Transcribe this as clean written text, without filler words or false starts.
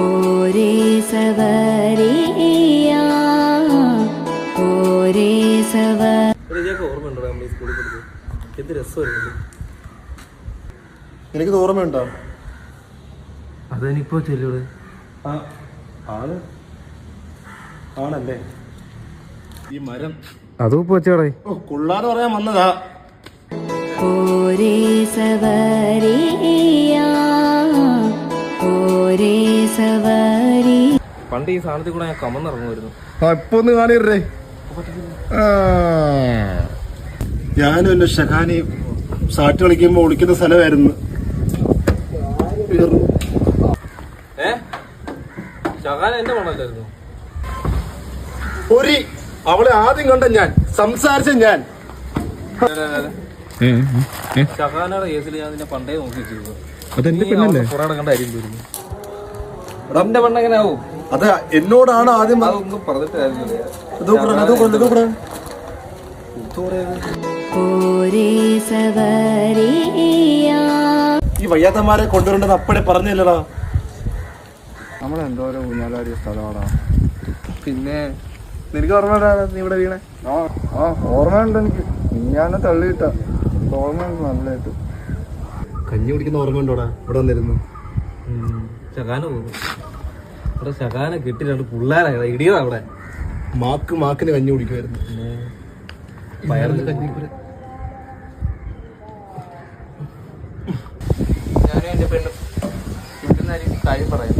ഓരേ സവരിയാ ഓരേ സവ. ഓർമ്മയുണ്ടോ നമ്മൾ ഈ സ്കൂളിൽ പഠിച്ചത്? എന്ത് രസമായിരുന്നു. എനിക്ക് ഓർമ്മയുണ്ടോ? അതെനിപ്പോ ചെല്ലൂടെ ആണല്ലേ ഈ മരം അതും ഇപ്പൊ വെച്ചോടെ കൊള്ളാന്ന് പറയാൻ വന്നതാ. ഓരേ സവരിയാ ഓരേ സവരി. പണ്ട് ഈ സാധനത്തിൽ കൂടെ ഞാൻ കമന്നിറങ്ങുമായിരുന്നു. ഇപ്പൊ ഒന്ന് കാണിടേ. ഞാനും എന്റെ ഷഹാനി സാറ്റ് കളിക്കുമ്പോ ഒളിക്കുന്ന സ്ഥലമായിരുന്നു. എന്റെ മണല്ലായിരുന്നു. ഒരു അവളെ ആദ്യം കണ്ട ഞാൻ, സംസാരിച്ച ഞാൻ. ഷഹാനയുടെ കേസിൽ ഞാൻ നിന്നെ പണ്ടേ നോക്കി വെച്ചിരുന്നു. കുറെ കണ്ടായിരിക്കും വരുന്നു. എന്റെ പെണ്ണ് എങ്ങനെ ആവും? അത് എന്നോടാണ് ആദ്യം അതൊന്നും പറഞ്ഞിട്ടായിരുന്നു. ഓരേ സവരിയാ. ഈ വയ്യാത്തമാരെ കൊണ്ടുവരേണ്ടത് അപ്പടെ പറഞ്ഞില്ലടാ. നമ്മളെന്തോരം ഊഞ്ഞാലാടിയ സ്ഥലമാടാ. പിന്നെ നിനക്ക് ഓർമ്മ നീ ഇവിടെ വീണേ? ഓർമ്മയുണ്ട് എനിക്ക്. ഞാൻ തള്ളിയിട്ട ഓർമ്മയുണ്ട് നല്ലതായിട്ട്. കഞ്ഞി കുടിക്കുന്ന ഓർമ്മയുണ്ടോടാ? ഇവിടെ വന്നിരുന്നു. ശകാന പോകുന്നു. അവിടെ ശകാന കെട്ടി രണ്ട് പിള്ളേരാ ഇടിയതാ അവിടെ. മാക്കിന് കഞ്ഞി കുടിക്കുമായിരുന്നു. വയറിന് കഞ്ഞി. ഞാനും എന്റെ പെണ്ണും കാര്യം പറയാം.